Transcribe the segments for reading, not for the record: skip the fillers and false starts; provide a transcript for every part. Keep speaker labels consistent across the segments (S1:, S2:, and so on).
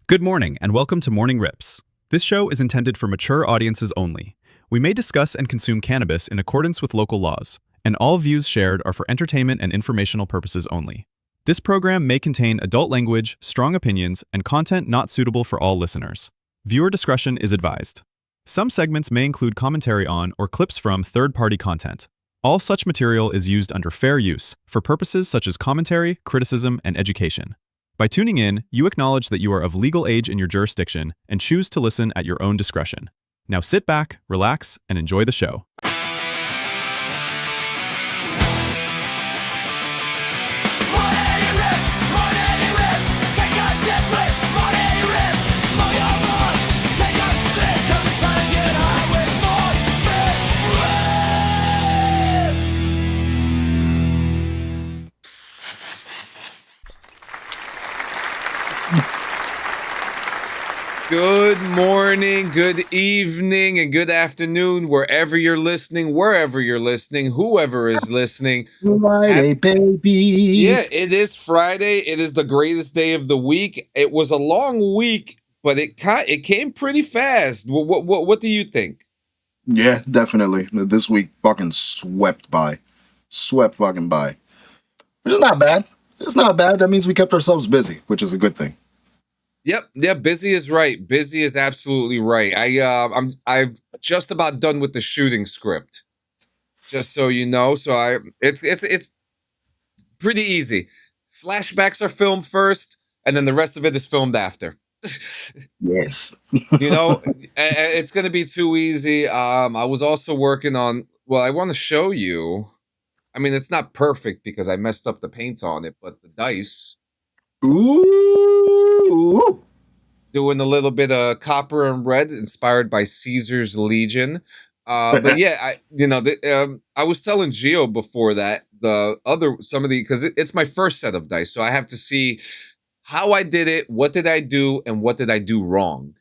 S1: Good morning, and welcome to Morning Rips. This show is intended for mature audiences only. We may discuss and consume cannabis in accordance with local laws, and all views shared are for entertainment and informational purposes only. This program may contain adult language, strong opinions, and content not suitable for all listeners. Viewer discretion is advised. Some segments may include commentary on or clips from third-party content. All such material is used under fair use for purposes such as commentary, criticism, and education. By tuning in, you acknowledge that you are of legal age in your jurisdiction and choose to listen at your own discretion. Now sit back, relax, and enjoy the show.
S2: Good morning, good evening, and good afternoon, wherever you're listening, whoever is listening.
S3: Friday, baby.
S2: Yeah, it is Friday. It is the greatest day of the week. It was a long week, but it came pretty fast. What do you think?
S3: Yeah, definitely. This week fucking swept by. Swept fucking by. Which is not bad. It's not bad. That means we kept ourselves busy, which is a good thing.
S2: Yep, yeah, busy is right. Busy is absolutely right. I'm just about done with the shooting script. Just so you know, it's pretty easy. Flashbacks are filmed first, and then the rest of it is filmed after.
S3: Yes.
S2: It's gonna be too easy. I was also working on. Well, I want to show you. I mean, it's not perfect because I messed up the paint on it, but the dice.
S3: Ooh.
S2: Doing a little bit of copper and red, inspired by Caesar's Legion. But yeah, I was telling Gio before that because it's my first set of dice, so I have to see how I did it, what did I do, and what did I do wrong.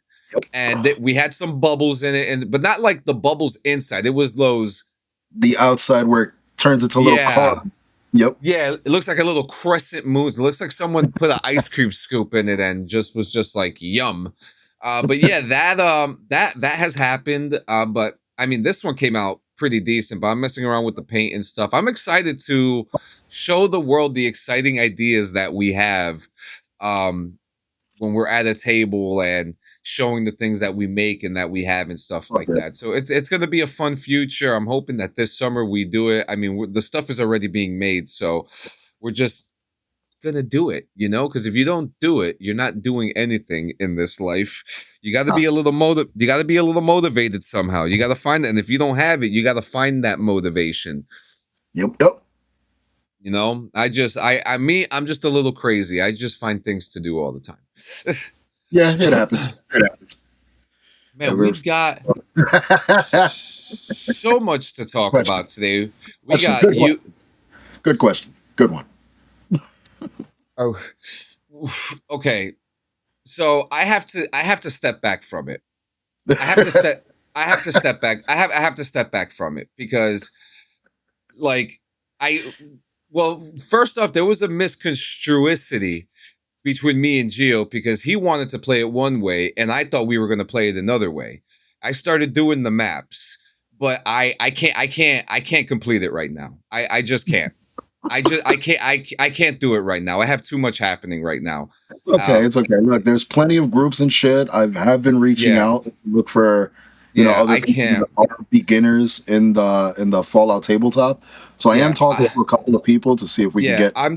S2: And we had some bubbles in it, but not like the bubbles inside. It was
S3: the outside where it turns into little clouds. Yep.
S2: Yeah, it looks like a little crescent moon. It looks like someone put an ice cream scoop in it and was just like yum. But yeah, that has happened. But I mean, this one came out pretty decent. But I'm messing around with the paint and stuff. I'm excited to show the world the exciting ideas that we have when we're at a table and showing the things that we make and that we have and stuff like that. So it's going to be a fun future. I'm hoping that this summer we do it. I mean, the stuff is already being made, so we're just going to do it, because if you don't do it, you're not doing anything in this life. You got to be a little motivated somehow. You got to find it. And if you don't have it, you got to find that motivation.
S3: Yep.
S2: I'm just a little crazy. I just find things to do all the time.
S3: Yeah, it happens.
S2: Man, we've got so much to talk about today.
S3: Good question. Good one.
S2: Oh, okay. So I have to step back from it. I have to step back from it because, first off, there was a misconstruicity between me and Gio because he wanted to play it one way and I thought we were going to play it another way. I started doing the maps, but I can't complete it right now. I just can't. I can't do it right now. I have too much happening right now.
S3: It's okay. Look, there's plenty of groups and shit. I have been reaching out to look for other beginners in the Fallout tabletop. So I am talking to a couple of people to see if we can get.
S2: I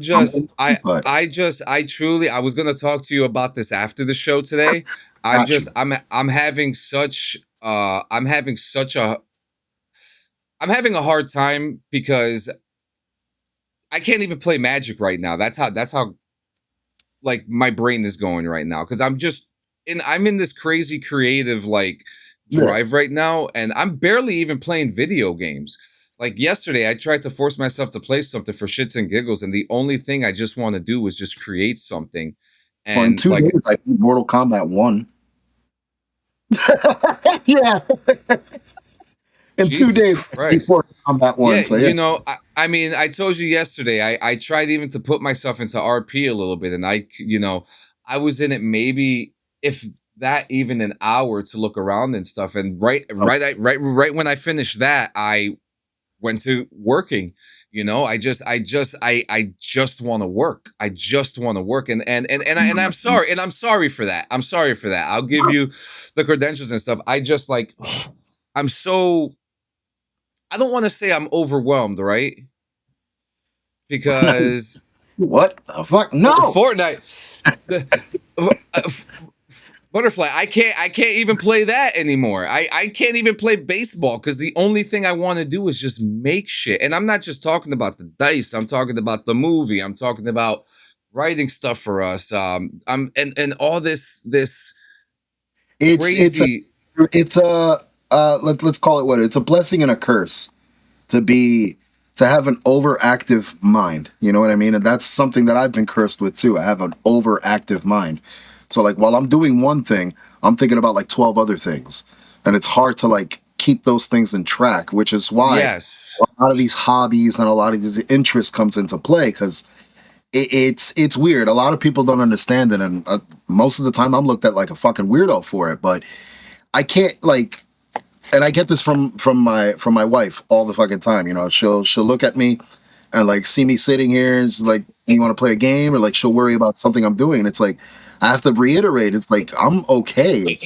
S2: was gonna talk to you about this after the show today. I'm having a hard time because I can't even play Magic right now. That's how like my brain is going right now because I'm in this crazy creative drive right now, and I'm barely even playing video games. Like yesterday, I tried to force myself to play something for shits and giggles, and the only thing I just want to do is just create something. And
S3: in 2 days, I beat Mortal Kombat 1. Yeah. In
S2: Jesus
S3: 2 days before Kombat 1.
S2: Yeah,
S3: so yeah.
S2: I told you yesterday, I tried even to put myself into RP a little bit, and I was in it maybe if that even an hour to look around and stuff. And right when I finished that, I went to working. I just want to work. I just want to work. And I'm sorry. And I'm sorry for that. I'm sorry for that. I'll give you the credentials and stuff. I just like, I don't want to say I'm overwhelmed, right? Because
S3: what the fuck? No.
S2: Fortnite. Butterfly, I can't even play that anymore. I can't even play baseball because the only thing I want to do is just make shit. And I'm not just talking about the dice. I'm talking about the movie. I'm talking about writing stuff for us. And all this crazy.
S3: Let's call it what it's a blessing and a curse to have an overactive mind. You know what I mean? And that's something that I've been cursed with too. I have an overactive mind. So like while I'm doing one thing, I'm thinking about like 12 other things. And it's hard to like keep those things in track, which is why a lot of these hobbies and a lot of these interests comes into play, because it's weird. A lot of people don't understand it. And most of the time I'm looked at like a fucking weirdo for it, but I can't like, and I get this from my wife all the fucking time. She'll look at me and like see me sitting here and she's like, you want to play a game? Or like she'll worry about something I'm doing. And it's like, I have to reiterate, it's like, I'm okay.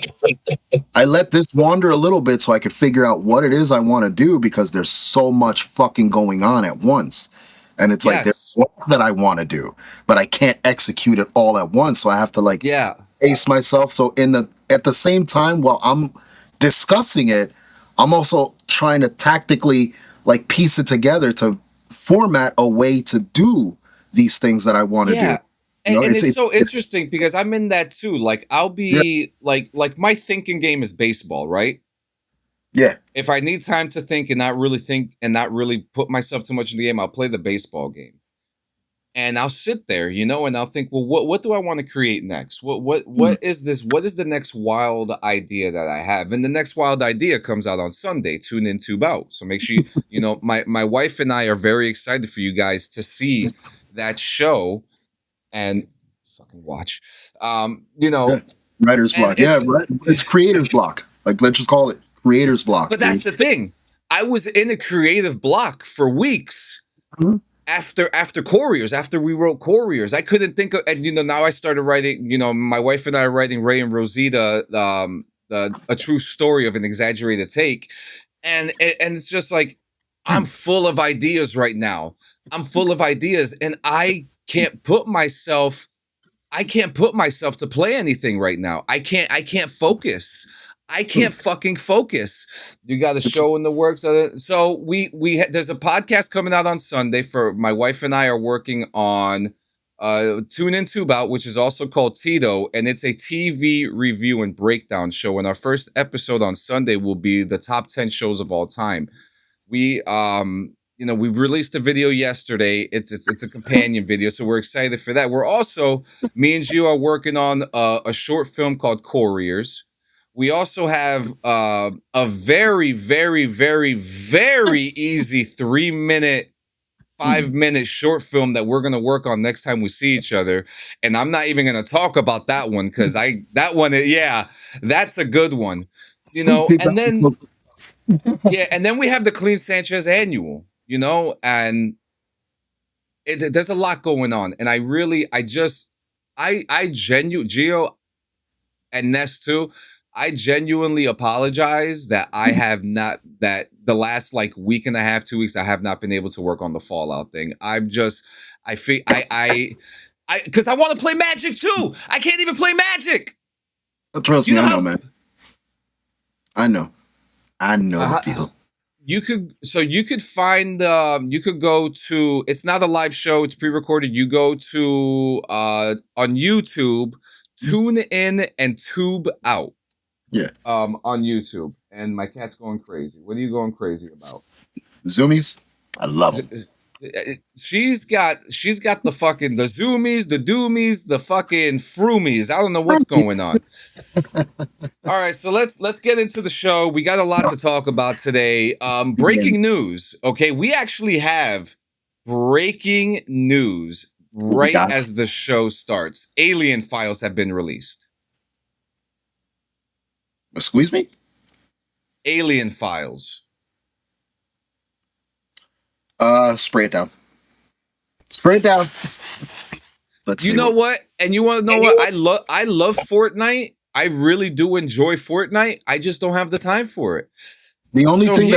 S3: I let this wander a little bit so I could figure out what it is I want to do, because there's so much fucking going on at once. And it's like, there's one that I want to do, but I can't execute it all at once. So I have to like pace myself. So at the same time, while I'm discussing it, I'm also trying to tactically like piece it together to format a way to do these things that I want to do.
S2: And it's so interesting because I'm in that too. Like I'll be like my thinking game is baseball, right?
S3: Yeah.
S2: If I need time to think and not really put myself too much in the game, I'll play the baseball game. And I'll sit there, and I'll think, well, what do I want to create next? What is this? What is the next wild idea that I have? And the next wild idea comes out on Sunday. Tune in, tube out. So make sure my wife and I are very excited for you guys to see that show and fucking watch.
S3: Writer's block. It's creator's block. Like, let's just call it creator's block.
S2: But that's the thing. I was in a creative block for weeks. Mm-hmm. After Couriers, after we wrote Couriers, I couldn't think of, and now I started writing, my wife and I are writing Ray and Rosita, a true story of an exaggerated take. And it's just like, I'm full of ideas right now. I'm full of ideas, and I can't put myself to play anything right now. I can't focus. I can't fucking focus. You got a show in the works. So there's a podcast coming out on Sunday for my wife and I are working on Tune In, Tube Out, which is also called Tito. And it's a TV review and breakdown show. And our first episode on Sunday will be the top 10 shows of all time. We released a video yesterday. It's a companion video. So we're excited for that. We're also, me and Gio are working on a short film called Couriers. We also have a very, very, very, very easy 5-minute short film that we're going to work on next time we see each other. And I'm not even going to talk about that one because that's a good one. And then, and then we have the Clean Sanchez annual, and there's a lot going on. And Gio and Ness too, I genuinely apologize that I have not, that the last like week and a half, 2 weeks, I have not been able to work on the Fallout thing. Because I want to play Magic too. I can't even play Magic.
S3: Trust me, I know, man. I know the feel.
S2: You could find, you could go to, it's not a live show, it's pre-recorded. You go to, on YouTube, Tune In and Tube Out.
S3: Yeah.
S2: On YouTube. And my cat's going crazy. What are you going crazy about?
S3: Zoomies? I love them.
S2: She's got the fucking, the zoomies, the doomies, the fucking froomies. I don't know what's going on. All right, so let's get into the show. We got a lot to talk about today. Breaking news. Okay, we actually have breaking news right as the show starts. Alien files have been released.
S3: Squeeze me?
S2: Alien files.
S3: Spray it down. Spray it down.
S2: Let's you know what? And you want to know what? I love Fortnite. I really do enjoy Fortnite. I just don't have the time for it.
S3: The only thing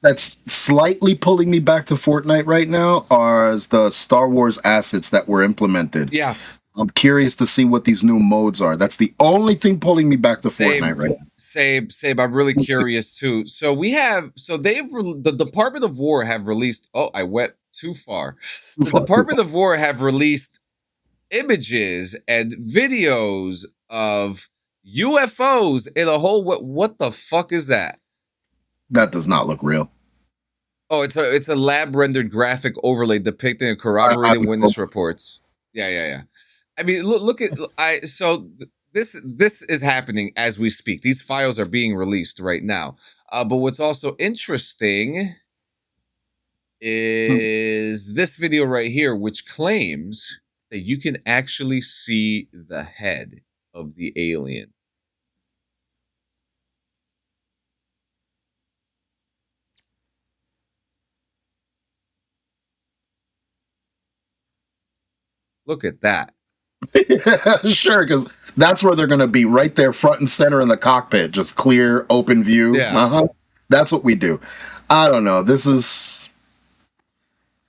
S3: that's slightly pulling me back to Fortnite right now are the Star Wars assets that were implemented.
S2: Yeah.
S3: I'm curious to see what these new modes are. That's the only thing pulling me back to Fortnite right now.
S2: Same. I'm really curious too. So the Department of War have released. Oh, I went too far. The Department of War have released images and videos of UFOs in a whole. What the fuck is that?
S3: That does not look real.
S2: Oh, it's a lab rendered graphic overlay depicting and corroborating witness reports. Yeah. I mean, look at this is happening as we speak. These files are being released right now. But what's also interesting is this video right here, which claims that you can actually see the head of the alien. Look at that.
S3: Sure, because that's where they're going to be, right there front and center in the cockpit, just clear, open view.
S2: Yeah.
S3: That's what we do. I don't know. This is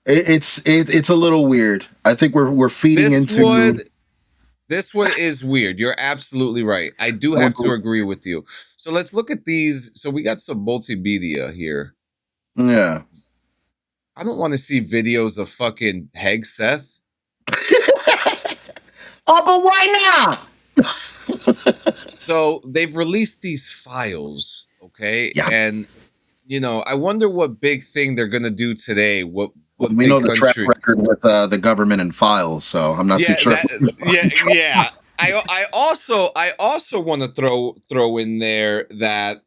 S3: it's a little weird. I think we're feeding into
S2: this one is weird. You're absolutely right. I do have to agree with you. So let's look at these. So we got some multimedia here.
S3: Yeah.
S2: I don't want to see videos of fucking Hegseth.
S3: Oh, but why
S2: not? So they've released these files, okay?
S3: Yeah.
S2: And I wonder what big thing they're gonna do today. What
S3: we know the track record with the government and files, so I'm not too sure.
S2: Yeah. I also want to throw in there that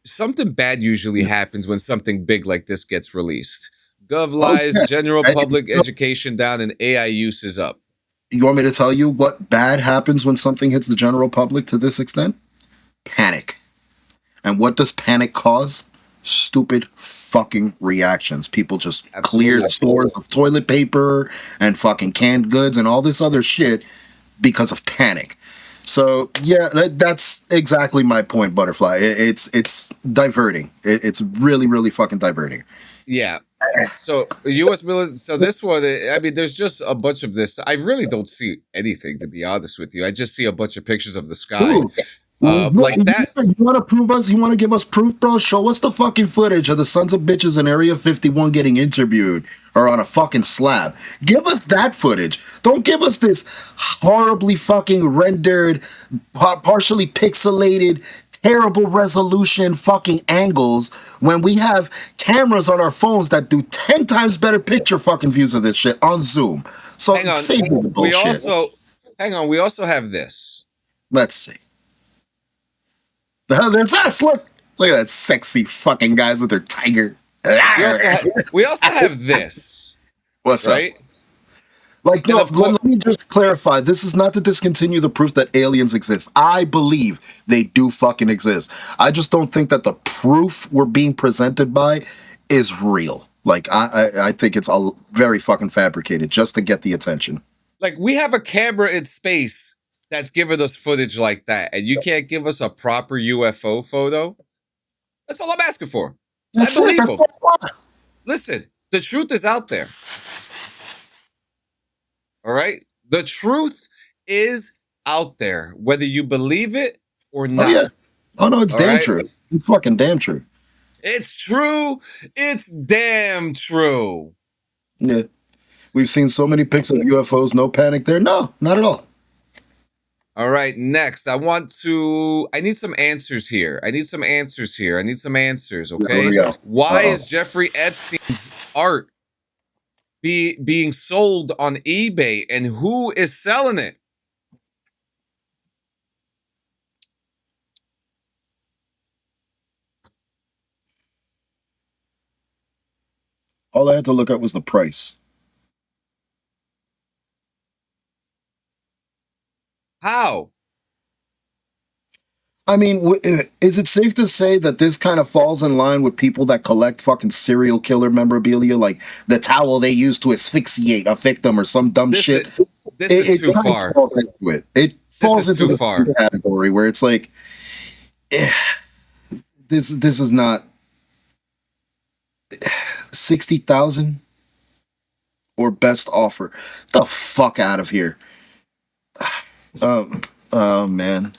S2: something bad usually happens when something big like this gets released. Gov lies, general public education down, and AI use is up.
S3: You want me to tell you what bad happens when something hits the general public to this extent? Panic. And what does panic cause? Stupid fucking reactions. People just clear stores of toilet paper and fucking canned goods and all this other shit because of panic. So yeah, that's exactly my point, Butterfly. It's diverting. It's really, really fucking diverting.
S2: Yeah. So U.S. military. So this one, I mean, there's just a bunch of this. I really don't see anything, to be honest with you. I just see a bunch of pictures of the sky.
S3: Ooh.
S2: Like that.
S3: You want to prove us? You want to give us proof, bro? Show us the fucking footage of the sons of bitches in Area 51 getting interviewed or on a fucking slab. Give us that footage. Don't give us this horribly fucking rendered, partially pixelated, terrible resolution fucking angles when we have cameras on our phones that do 10 times better picture fucking views of this shit on Zoom. So
S2: hang on.
S3: Save the bullshit.
S2: We also have this.
S3: Let's see. There's us. Look at that sexy fucking guys with their tiger.
S2: We also have this.
S3: What's
S2: right?
S3: Up? Like, no, let me just clarify. This is not to discontinue the proof that aliens exist. I believe they do fucking exist. I just don't think that the proof we're being presented by is real. Like, I think it's all very fucking fabricated just to get the attention.
S2: Like, we have a camera in space that's giving us footage like that, and you can't give us a proper UFO photo? That's all I'm asking for. I believe them. Listen, the truth is out there. All right? The truth is out there, whether you believe it or not.
S3: Oh, yeah. Oh, no, it's all damn true. It's fucking damn true.
S2: It's true. It's damn true.
S3: Yeah. We've seen so many pics of UFOs. No panic there. No, not at all.
S2: All right, next. I need some answers here. I need some answers, okay? Why is Jeffrey Epstein's art being sold on eBay, and who is selling it?
S3: All I had to look at was the price. I mean, is it safe to say that this kind of falls in line with people that collect fucking serial killer memorabilia, like the towel they use to asphyxiate a victim or some dumb shit?
S2: This is too far.
S3: Falls into it. It falls into the category where it's like, this is not 60,000 or best offer. The fuck out of here. Oh man.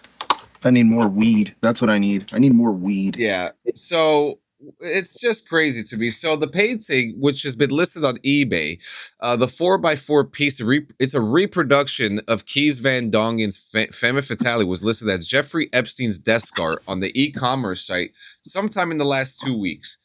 S3: I need more weed. That's what I need. I need more weed.
S2: Yeah. So it's just crazy to me. So the painting, which has been listed on eBay, the 4x4 piece, it's a reproduction of Kees Van Dongen's Femme Fatale, was listed as Jeffrey Epstein's desk art on the e-commerce site sometime in the last 2 weeks.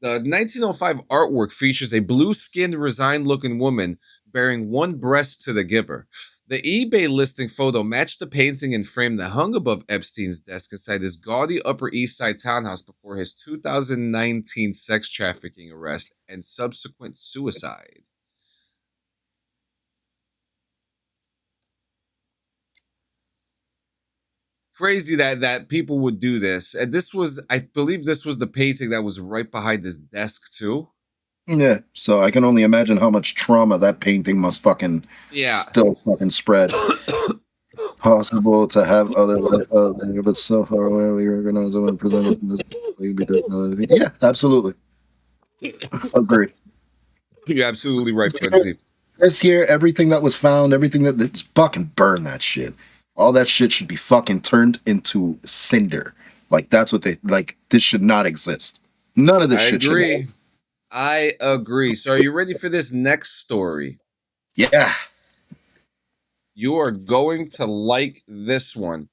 S2: The 1905 artwork features a blue-skinned, resigned-looking woman bearing one breast to the giver. The eBay listing photo matched the painting and frame that hung above Epstein's desk inside his gaudy Upper East Side townhouse before his 2019 sex trafficking arrest and subsequent suicide. Crazy that people would do this. And this was, I believe this was the painting that was right behind his desk too.
S3: Yeah, so I can only imagine how much trauma that painting must fucking still fucking spread. It's possible to have other but so far away we recognize when presented in this because yeah, absolutely. Agreed.
S2: You're absolutely right, Quincy.
S3: This here, everything that was found, everything that fucking burn that shit. All that shit should be fucking turned into cinder. Like that's what they like. This should not exist. None of this shit should exist.
S2: I agree. So are you ready for this next story?
S3: Yeah.
S2: You are going to like this one.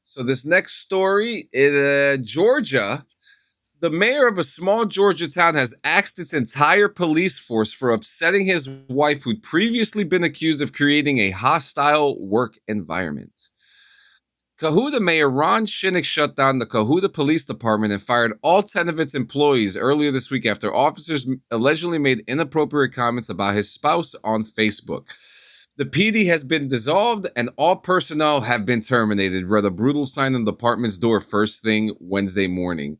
S2: So this next story in Georgia, the mayor of a small Georgia town has axed its entire police force for upsetting his wife, who'd previously been accused of creating a hostile work environment. Cohutta Mayor Ron Shinnick shut down the Cohutta Police Department and fired all 10 of its employees earlier this week after officers allegedly made inappropriate comments about his spouse on Facebook. The PD has been dissolved and all personnel have been terminated, read a brutal sign on the department's door first thing Wednesday morning.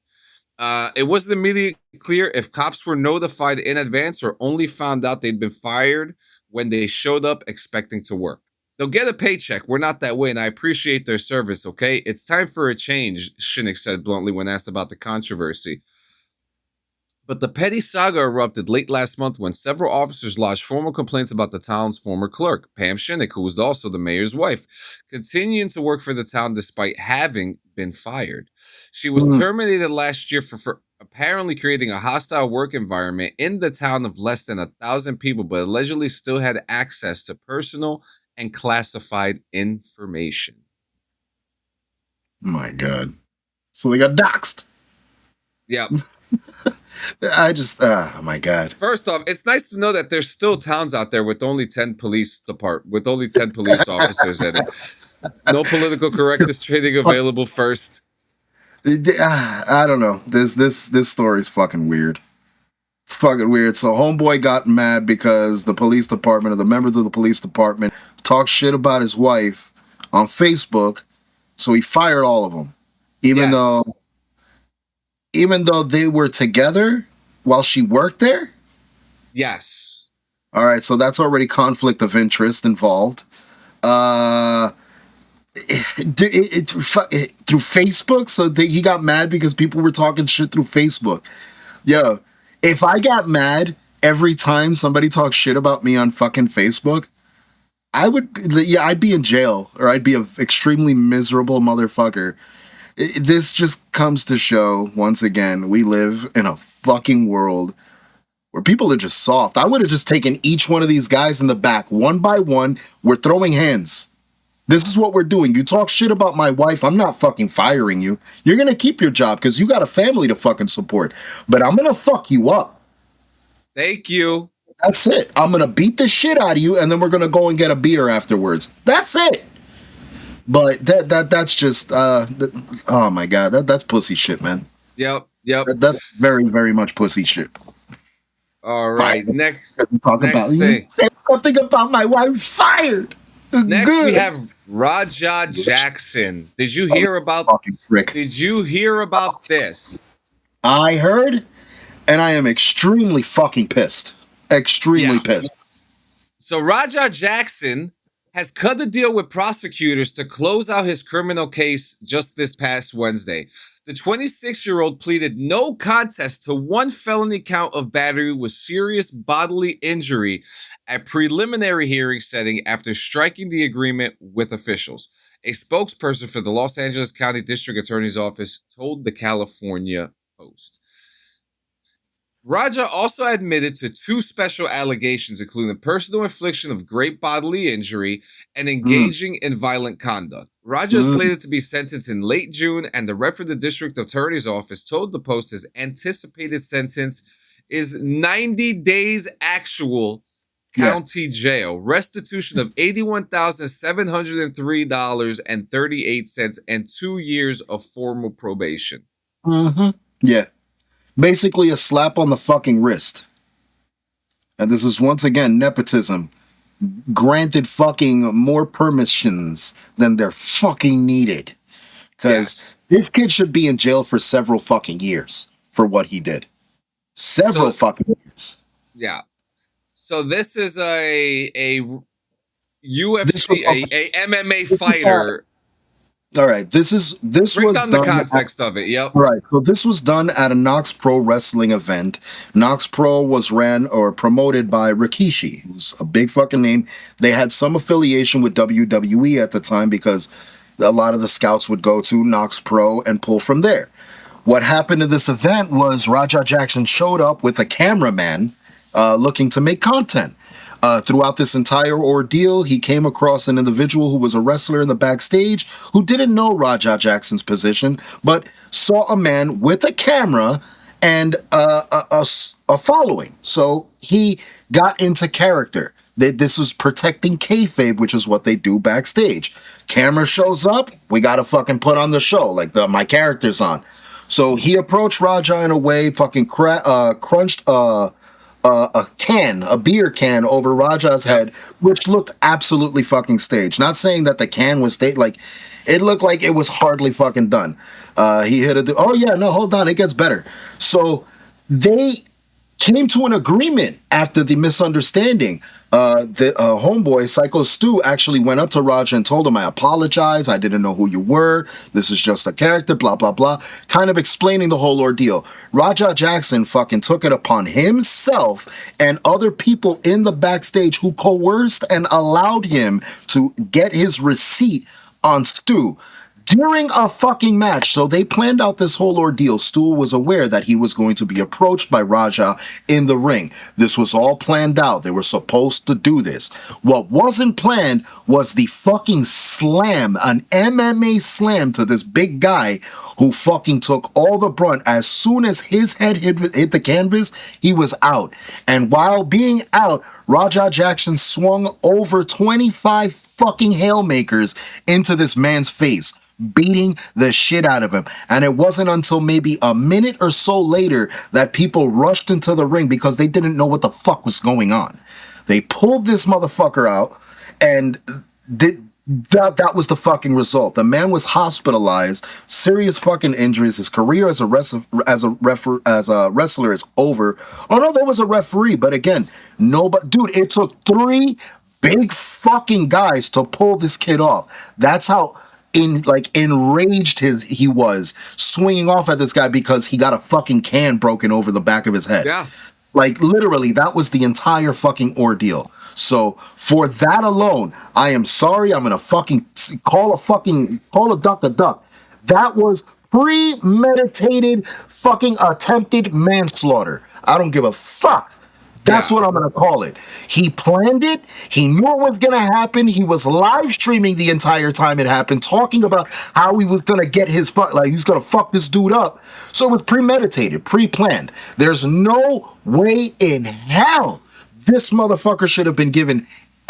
S2: It wasn't immediately clear if cops were notified in advance or only found out they'd been fired when they showed up expecting to work. They'll get a paycheck. We're not that way, and I appreciate their service, okay? It's time for a change, Shinnick said bluntly when asked about the controversy. But the petty saga erupted late last month when several officers lodged formal complaints about the town's former clerk, Pam Shinnick, who was also the mayor's wife, continuing to work for the town despite having been fired. She was terminated last year for apparently creating a hostile work environment in the town of less than 1,000 people, but allegedly still had access to personal and classified information.
S3: My God. So they got doxxed.
S2: Yep.
S3: Oh my God.
S2: First off, it's nice to know that there's still towns out there with only 10 police officers in it. No political correctness training available first.
S3: I don't know. This story is fucking weird. It's fucking weird. So homeboy got mad because the police department or the members of the police department talked shit about his wife on Facebook. So he fired all of them, even though they were together while she worked there.
S2: Yes.
S3: All right. So that's already conflict of interest involved. Through Facebook, so he got mad because people were talking shit through Facebook. Yo, if I got mad every time somebody talks shit about me on fucking Facebook, I'd be in jail, or I'd be an extremely miserable motherfucker. This just comes to show, once again, we live in a fucking world where people are just soft. I would have just taken each one of these guys in the back, one by one. We're throwing hands. This is what we're doing. You talk shit about my wife, I'm not fucking firing you. You're going to keep your job because you got a family to fucking support. But I'm going to fuck you up.
S2: Thank you.
S3: That's it. I'm going to beat the shit out of you, and then we're going to go and get a beer afterwards. That's it. But that's just, oh my God, that's pussy shit, man.
S2: Yep.
S3: That's very, very much pussy shit.
S2: All right, next
S3: thing. Something about my wife fired.
S2: Next, we have Raja Jackson. Did you hear about?
S3: Fucking prick.
S2: Did you hear about this?
S3: I heard, and I am extremely fucking pissed. Extremely pissed.
S2: So Raja Jackson has cut a deal with prosecutors to close out his criminal case just this past Wednesday. The 26-year-old pleaded no contest to one felony count of battery with serious bodily injury at preliminary hearing setting after striking the agreement with officials. A spokesperson for the Los Angeles County District Attorney's Office told the California Post. Raja also admitted to two special allegations, including personal infliction of great bodily injury and engaging in violent conduct. Raja is slated to be sentenced in late June, and the rep for the district attorney's office told the Post his anticipated sentence is 90 days actual county jail, restitution of $81,703.38, and 2 years of formal probation.
S3: Yeah. Basically a slap on the fucking wrist. And this is once again nepotism. Granted fucking more permissions than they're fucking needed. Because this kid should be in jail for several fucking years for what he did. Several fucking years.
S2: Yeah. So this is a UFC, a MMA fighter.
S3: All right, this was
S2: done the context of it. Yep.
S3: Right, so this was done at a Knox Pro wrestling event. Knox Pro was ran or promoted by Rikishi, who's a big fucking name. They had some affiliation with WWE at the time because a lot of the scouts would go to Knox Pro and pull from there. What happened at this event was Raja Jackson showed up with a cameraman looking to make content. Throughout this entire ordeal, he came across an individual who was a wrestler in the backstage who didn't know Raja Jackson's position, but saw a man with a camera and a following. So he got into character. This was protecting kayfabe, which is what they do backstage. Camera shows up, we gotta fucking put on the show, like my character's on. So he approached Raja in a way, fucking crunched a beer can over Raja's head, which looked absolutely fucking staged. Not saying that the can was staged, like it looked like it was hardly fucking done. He hit a, oh yeah, no, hold on, it gets better. So they came to an agreement after the misunderstanding. The homeboy, Psycho Stu, actually went up to Raja and told him, I apologize, I didn't know who you were, this is just a character, blah, blah, blah, kind of explaining the whole ordeal. Raja Jackson fucking took it upon himself and other people in the backstage who coerced and allowed him to get his receipt on Stu during a fucking match. So they planned out this whole ordeal. Stu was aware that he was going to be approached by Raja in the ring. This was all planned out. They were supposed to do this. What wasn't planned was the fucking slam, an MMA slam to this big guy who fucking took all the brunt. As soon as his head hit the canvas, he was out. And while being out, Raja Jackson swung over 25 fucking haymakers into this man's face, beating the shit out of him. And it wasn't until maybe a minute or so later that people rushed into the ring because they didn't know what the fuck was going on. They pulled this motherfucker out, and that was the fucking result. The man was hospitalized, serious fucking injuries. His career as a wrestler is over. Oh no, there was a referee, but again, nobody. Dude, it took 3 big fucking guys to pull this kid off. That's how enraged he was, swinging off at this guy because he got a fucking can broken over the back of his head.
S2: Yeah.
S3: Like, literally, that was the entire fucking ordeal. So, for that alone, I am sorry. I'm gonna fucking call a duck a duck. That was premeditated fucking attempted manslaughter. I don't give a fuck. That's what I'm going to call it. He planned it. He knew it was going to happen. He was live streaming the entire time it happened, talking about how he was going to get his fuck, like he was going to fuck this dude up. So it was premeditated, pre-planned. There's no way in hell this motherfucker should have been given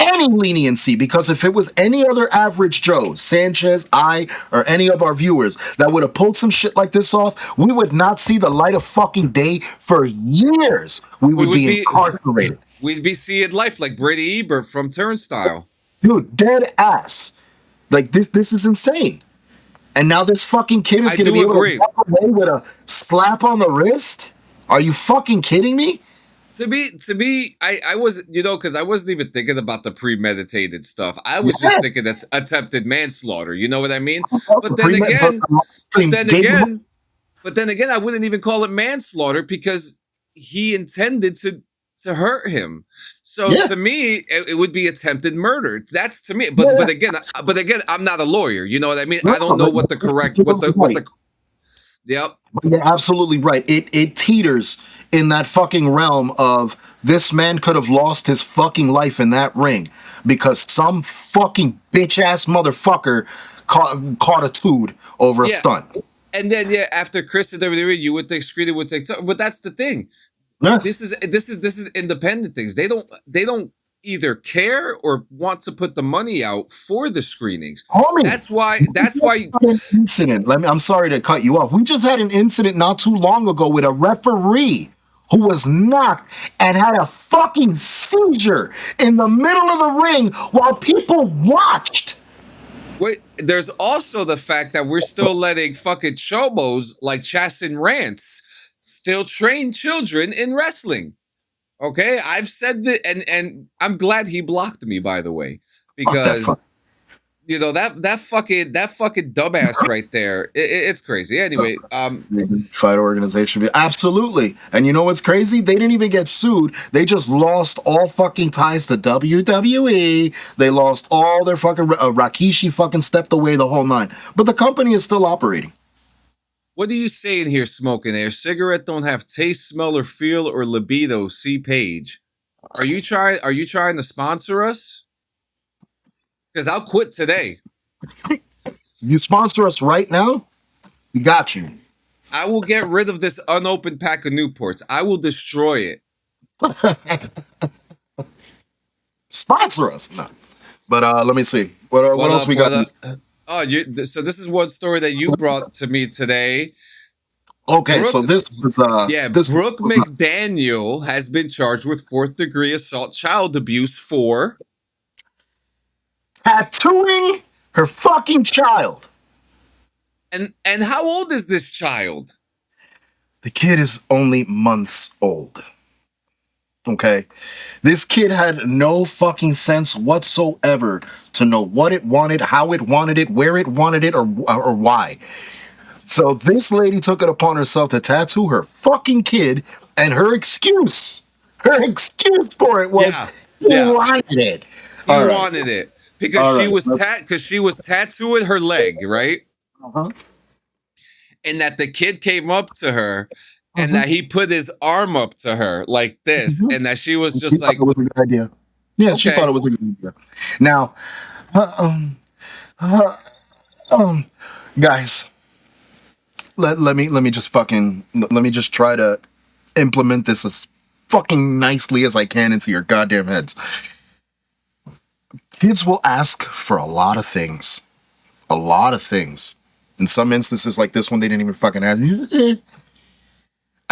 S3: any leniency, because if it was any other average Joe, Sanchez, I, or any of our viewers that would have pulled some shit like this off, we would not see the light of fucking day for years. We would be incarcerated.
S2: We'd be seeing life like Brady Ebert from Turnstile.
S3: Dude, dead ass. Like this is insane. And now this fucking kid is going to be able to walk away with a slap on the wrist? Are you fucking kidding me?
S2: To me, I was, because I wasn't even thinking about the premeditated stuff. I was just thinking that attempted manslaughter. You know what I mean? But then again, I wouldn't even call it manslaughter because he intended to hurt him. So to me, it would be attempted murder. That's to me. But again, I'm not a lawyer. You know what I mean? I don't know what the correct Yep.
S3: You're absolutely right. It teeters in that fucking realm of this man could have lost his fucking life in that ring because some fucking bitch ass motherfucker caught a tood over a stunt.
S2: And then after Chris and WWE, you would think Screeder would take, but that's the thing. Yeah. This is independent things. They don't either care or want to put the money out for the screenings. Homie, that's why
S3: incident. I'm sorry to cut you off. We just had an incident not too long ago with a referee who was knocked and had a fucking seizure in the middle of the ring while people watched.
S2: Wait, there's also the fact that we're still letting fucking chobos like Chas and Rance still train children in wrestling. Okay, I've said that, and I'm glad he blocked me, by the way, because that fucking dumbass right there, it's crazy. Anyway,
S3: fight organization, absolutely. And you know what's crazy? They didn't even get sued. They just lost all fucking ties to WWE. They lost all their fucking Rikishi fucking stepped away the whole nine. But the company is still operating.
S2: What are you saying here, Smoking Air? Cigarette don't have taste, smell, or feel, or libido. See page. Are you trying to sponsor us? Because I'll quit today.
S3: You sponsor us right now? We got you.
S2: I will get rid of this unopened pack of Newports. I will destroy it.
S3: Sponsor us. No. But let me see. What else we got?
S2: So this is one story that you brought to me today.
S3: Okay, so this was
S2: Brooke McDaniel has been charged with 4th-degree assault child abuse for
S3: tattooing her fucking child.
S2: And how old is this child?
S3: The kid is only months old. Okay, this kid had no fucking sense whatsoever to know what it wanted, how it wanted it, where it wanted it, or why. So this lady took it upon herself to tattoo her fucking kid, and her excuse for it was he wanted it.
S2: He wanted it because she was tattooing her leg, right? And that the kid came up to her. And that he put his arm up to her like this, and that she was just like,
S3: "It was a good idea." Yeah, she thought it was a good idea. Now, guys, let me just try to implement this as fucking nicely as I can into your goddamn heads. Kids will ask for a lot of things. In some instances, like this one, they didn't even fucking ask.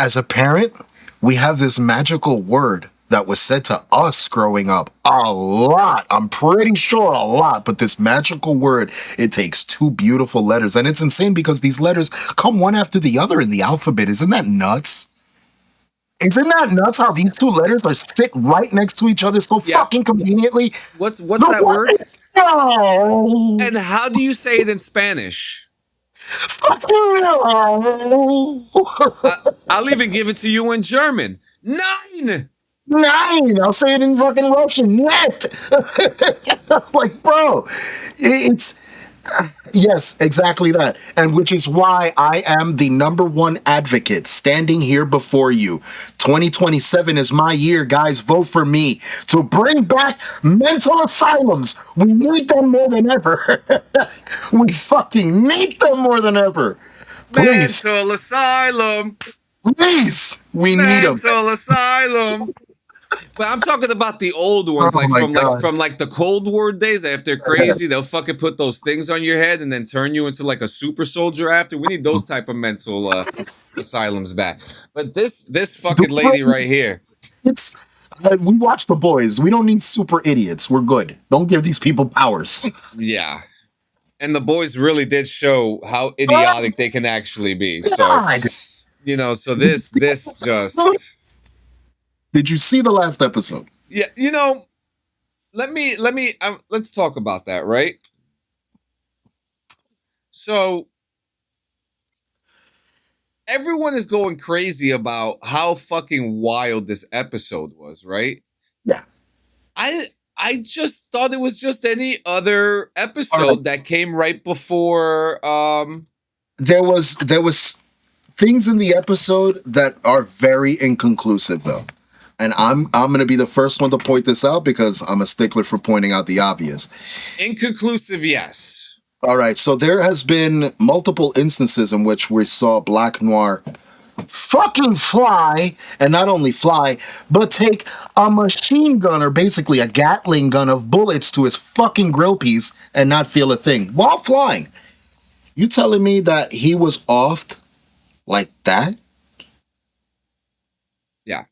S3: As a parent, we have this magical word that was said to us growing up a lot. I'm pretty sure a lot, but this magical word, it takes 2 beautiful letters. And it's insane because these letters come one after the other in the alphabet. Isn't that nuts? Isn't that nuts how these 2 letters are sit right next to each other so fucking conveniently?
S2: What's that word? Oh. And how do you say it in Spanish? I'll even give it to you in German. 9.
S3: I'll say it in fucking Russian. Net. Like, bro, it's yes, exactly that. And which is why I am the #1 advocate standing here before you. 2027 is my year, guys. Vote for me to bring back mental asylums. We need them more than ever. We fucking need them more than ever.
S2: Please. Mental asylum.
S3: Please. We need them.
S2: Mental asylum. But I'm talking about the old ones, from the Cold War days. If they're crazy, they'll fucking put those things on your head and then turn you into like a super soldier after. We need those type of mental asylums back. But this fucking lady right here.
S3: We watch The Boys. We don't need super idiots. We're good. Don't give these people powers.
S2: Yeah. And the boys really did show how idiotic they can actually be. So, so this just.
S3: Did you see the last episode?
S2: Yeah, let's talk about that, right? So everyone is going crazy about how fucking wild this episode was, right?
S3: Yeah.
S2: I just thought it was just any other episode that came right before
S3: there was things in the episode that are very inconclusive though. And I'm going to be the first one to point this out because I'm a stickler for pointing out the obvious.
S2: Inconclusive, yes.
S3: All right, so there has been multiple instances in which we saw Black Noir fucking fly, and not only fly, but take a machine gun or basically a Gatling gun of bullets to his fucking grill piece and not feel a thing while flying. You telling me that he was offed like that?
S2: Yeah.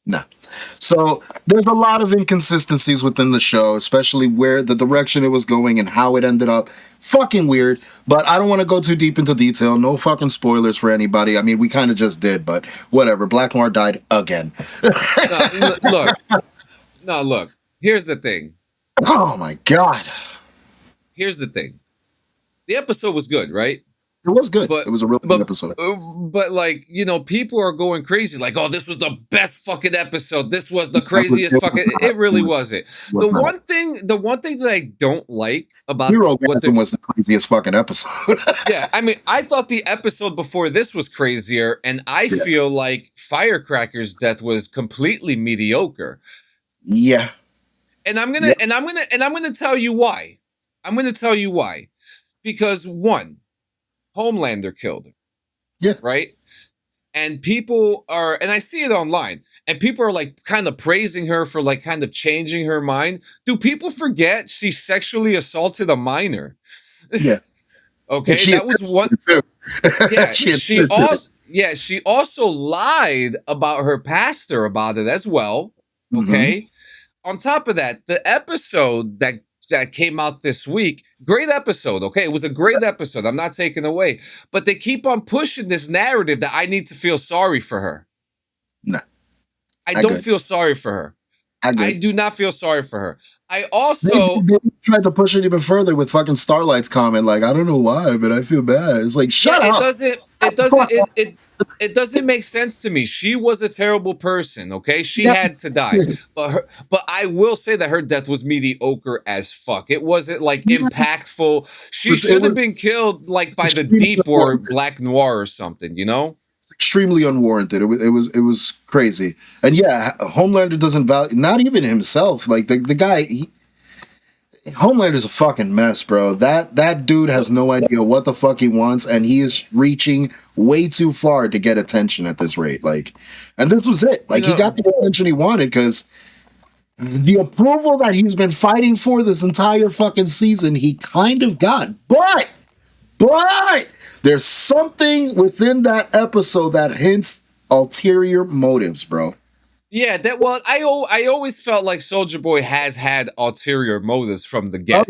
S3: No. So there's a lot of inconsistencies within the show, especially where the direction it was going and how it ended up. Fucking weird, but I don't want to go too deep into detail. No fucking spoilers for anybody. I mean, we kind of just did, but whatever. Black Noir died again.
S2: Look. Here's the thing.
S3: Oh my God.
S2: Here's the thing. The episode was good, right?
S3: It was good. It was a really good episode.
S2: But people are going crazy. Like, oh, this was the best fucking episode. This was the craziest fucking. It really wasn't. The one thing that I don't like about
S3: was the craziest fucking episode.
S2: Yeah, I mean, I thought the episode before this was crazier, and I feel like Firecracker's death was completely mediocre.
S3: Yeah,
S2: and I'm gonna tell you why. I'm gonna tell you why, because one. Homelander killed her.
S3: Yeah.
S2: Right? And people are, and I see it online, and people are like kind of praising her for like kind of changing her mind. Do people forget she sexually assaulted a minor?
S3: Yeah.
S2: Okay. That was one. Yeah. She also lied about her pastor about it as well. Okay. Mm-hmm. On top of that, the episode that came out this week, great episode, okay? It was a great episode. I'm not taking away. But they keep on pushing this narrative that I need to feel sorry for her.
S3: No.
S2: I don't feel sorry for her. I do not feel sorry for her. I also...
S3: They tried to push it even further with fucking Starlight's comment, like, I don't know why, but I feel bad. It's like, shut up!
S2: It doesn't make sense to me. She was a terrible person, okay? She had to die. But I will say that her death was mediocre as fuck. It wasn't like impactful. She should have been killed like by the Deep or Black Noir or something,
S3: Extremely unwarranted. It was crazy. And yeah, Homelander doesn't value, not even himself. Like the guy, Homelander's a fucking mess, bro. That dude has no idea what the fuck he wants, and he is reaching way too far to get attention at this rate. Like, and this was it. Like, he got the attention he wanted because the approval that he's been fighting for this entire fucking season, he kind of got. But there's something within that episode that hints ulterior motives, bro.
S2: Yeah, I always felt like Soulja Boy has had ulterior motives from the get.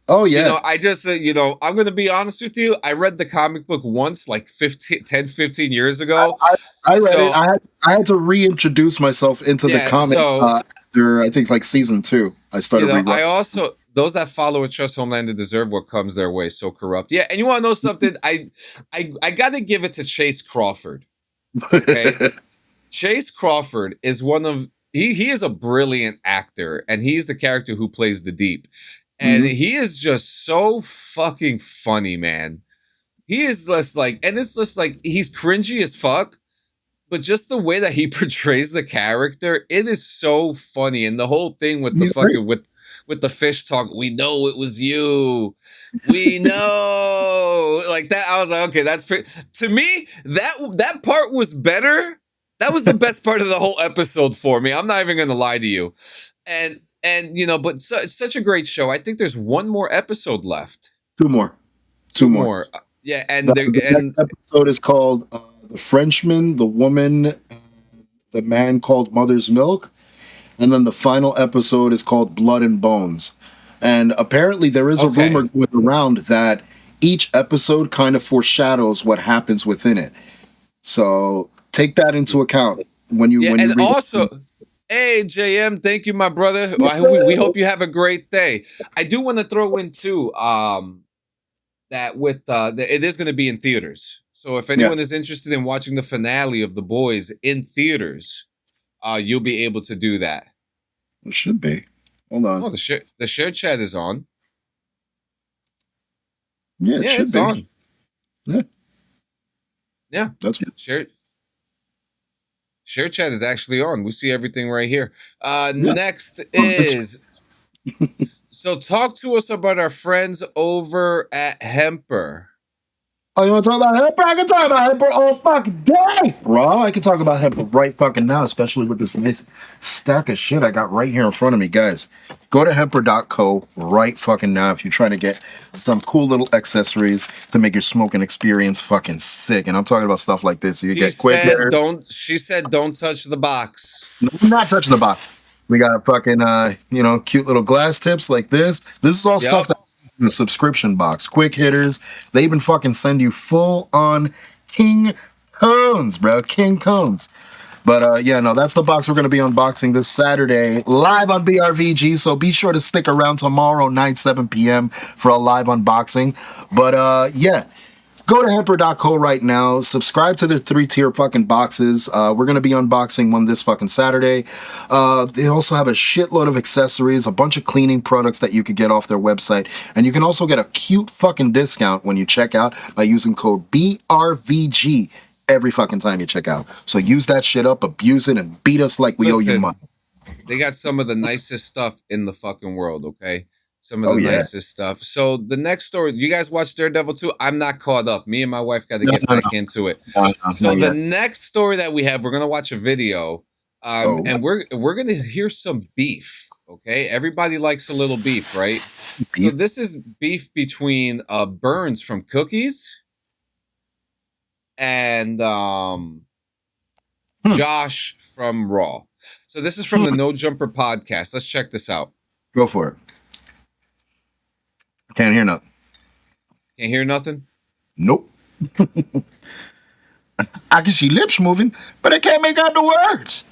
S3: Oh yeah.
S2: I just I'm going to be honest with you. I read the comic book once, like 15 years ago.
S3: I read it. I had to reintroduce myself into the comic after I think like season 2. I started reading.
S2: I also, those that follow and trust Homelander deserve what comes their way. So corrupt. Yeah, and you want to know something? I got to give it to Chase Crawford. Okay. Chase Crawford is he is a brilliant actor, and he's the character who plays the Deep. And he is just so fucking funny, man. He is just like, and it's just like, he's cringy as fuck, but just the way that he portrays the character, it is so funny. And the whole thing with the fucking, with the fish talk, we know it was you. We know. Like that, I was like, okay, that's pretty. To me, that part was better. That was the best part of the whole episode for me. I'm not even going to lie to you. And but it's such a great show. I think there's one more episode left.
S3: Two more.
S2: Yeah, and
S3: the episode is called The Frenchman, The Woman, The Man Called Mother's Milk. And then the final episode is called Blood and Bones. And apparently there is a rumor going around that each episode kind of foreshadows what happens within it. So take that into account when you when you read
S2: also it. Hey JM, thank you, my brother. We hope you have a great day. I do want to throw in too that with it is going to be in theaters. So if anyone is interested in watching the finale of The Boys in theaters, you'll be able to do that.
S3: It should be. Hold on.
S2: Oh, the share chat is on.
S3: Yeah, it should be.
S2: On.
S3: Yeah.
S2: Yeah.
S3: That's good.
S2: Share chat is actually on. We see everything right here. Next is so talk to us about our friends over at Hemper.
S3: Oh, you want to talk about Hemper? I can talk about Hemper all fucking day, bro. I can talk about Hemper right fucking now, especially with this nice stack of shit I got right here in front of me, guys. Go to hemper.co right fucking now if you're trying to get some cool little accessories to make your smoking experience fucking sick. And I'm talking about stuff like this. So you get quick.
S2: She said, don't touch the box.
S3: No, I'm not touching the box. We got fucking, cute little glass tips like this. This is all stuff that in the subscription box. Quick hitters. They even fucking send you full on King cones, bro. King cones. But that's the box we're going to be unboxing this Saturday live on BRVG. So be sure to stick around tomorrow night, 7 p.m. for a live unboxing. But go to hemper.co right now. Subscribe to their 3-tier fucking boxes. We're going to be unboxing one this fucking Saturday. They also have a shitload of accessories, a bunch of cleaning products that you could get off their website. And you can also get a cute fucking discount when you check out by using code BRVG every fucking time you check out. So use that shit up, abuse it, and beat us like we owe you money.
S2: They got some of the nicest stuff in the fucking world, okay? Some of the nicest stuff. So the next story, you guys watch Daredevil 2? I'm not caught up. Me and my wife got to get back into it. So the next story that we have, we're gonna watch a video, and we're gonna hear some beef. Okay, everybody likes a little beef, right? So this is beef between Burns from Cookies and Josh from Raw. So this is from the No Jumper podcast. Let's check this out.
S3: Go for it. Can't hear nothing.
S2: Can't hear nothing?
S3: Nope. I can see lips moving, but I can't make out the words.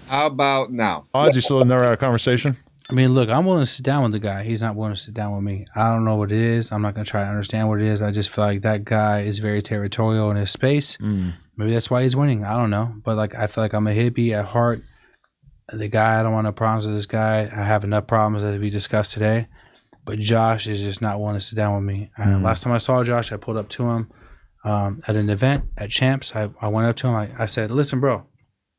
S2: How about now?
S4: Ozzy still never had a conversation.
S5: I mean, look, I'm willing to sit down with the guy. He's not willing to sit down with me. I don't know what it is. I'm not going to try to understand what it is. I just feel like that guy is very territorial in his space. Maybe that's why he's winning. I don't know. But like, I feel like I'm a hippie at heart. The guy, I don't want no problems with this guy. I have enough problems as we discussed today. But Josh is just not willing to sit down with me. Last time I saw Josh, I pulled up to him at an event at Champs. I went up to him. I said, listen, bro,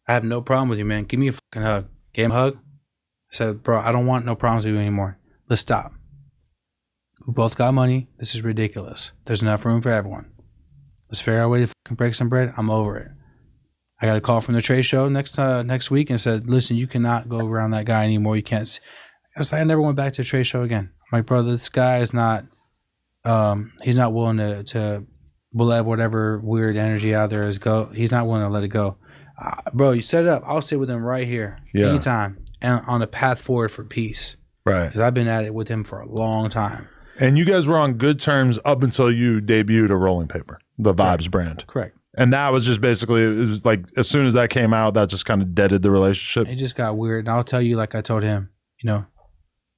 S5: I have no problem with you, man. Give me a fucking hug. Gave him a hug. I said, bro, I don't want no problems with you anymore. Let's stop. We both got money. This is ridiculous. There's enough room for everyone. Let's figure out a way to fucking break some bread. I'm over it. I got a call from the trade show next week and said, listen, you cannot go around that guy anymore. You can't. I was like, I never went back to the trade show again. I'm like, brother, this guy is not, he's not willing to let whatever weird energy out there is go. He's not willing to let it go. Bro, you set it up. I'll sit with him right here anytime and on a path forward for peace.
S4: Right.
S5: Because I've been at it with him for a long time.
S4: And you guys were on good terms up until you debuted a rolling paper, the Vibes brand.
S5: Correct.
S4: And that was just basically, it was like, as soon as that came out, that just kind of deaded the relationship.
S5: It just got weird. And I'll tell you, like I told him,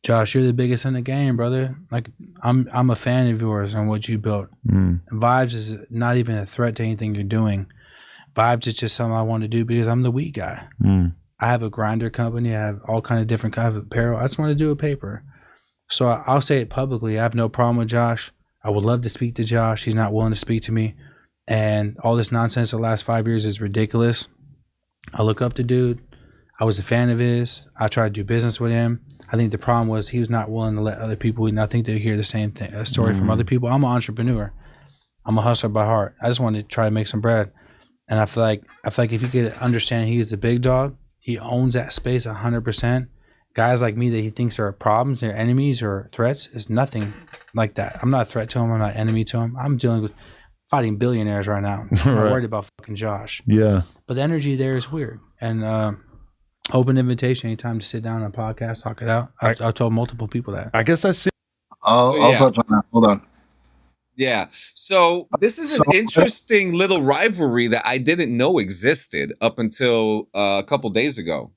S5: Josh, you're the biggest in the game, brother. Like, I'm a fan of yours and what you built. And Vibes is not even a threat to anything you're doing. Vibes is just something I want to do because I'm the weed guy. I have a grinder company. I have all kind of different kinds of apparel. I just want to do a paper. So I'll say it publicly. I have no problem with Josh. I would love to speak to Josh. He's not willing to speak to me. And all this nonsense the last 5 years is ridiculous. I look up to dude. I was a fan of his. I tried to do business with him. I think the problem was he was not willing to let other people, and I think they hear the same thing, a story from other people. I'm an entrepreneur. I'm a hustler by heart. I just want to try to make some bread. And I feel like if you could understand he's the big dog, he owns that space 100%. Guys like me that he thinks are problems, they're enemies or threats, is nothing like that. I'm not a threat to him. I'm not an enemy to him. I'm dealing with fighting billionaires right now. I'm not worried about fucking Josh.
S4: Yeah.
S5: But the energy there is weird. And Open invitation anytime to sit down on a podcast, talk it out. I've told multiple people that.
S4: I guess I see.
S3: I'll touch on that. Hold on.
S2: Yeah. So this is an interesting little rivalry that I didn't know existed up until a couple days ago.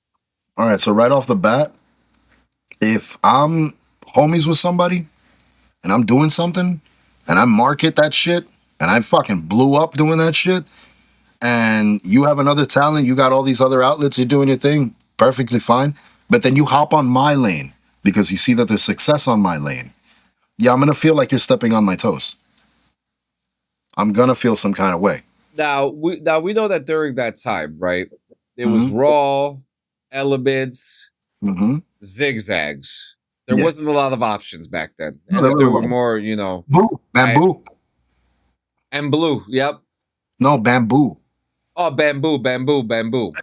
S3: All right. So right off the bat, if I'm homies with somebody and I'm doing something and I market that shit and I fucking blew up doing that shit, and you have another talent, you got all these other outlets, you're doing your thing, perfectly fine. But then you hop on my lane because you see that there's success on my lane. Yeah, I'm going to feel like you're stepping on my toes. I'm going to feel some kind of way.
S2: Now we know that during that time, right? It was Raw, Elements, Zigzags. There wasn't a lot of options back then. And there were more,
S3: Bamboo.
S2: And Blue, yep.
S3: No, Bamboo.
S2: Oh, bamboo.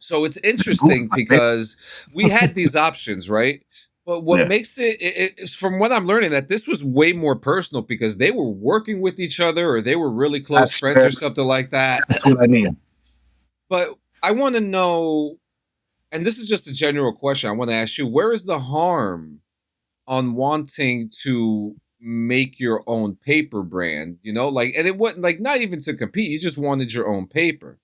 S2: So it's interesting because we had these options, right? But what makes it, from what I'm learning, that this was way more personal because they were working with each other or they were really close friends or something like that.
S3: That's what I mean.
S2: But I want to know, and this is just a general question I want to ask you, where is the harm on wanting to make your own paper brand, and it wasn't not even to compete, you just wanted your own paper.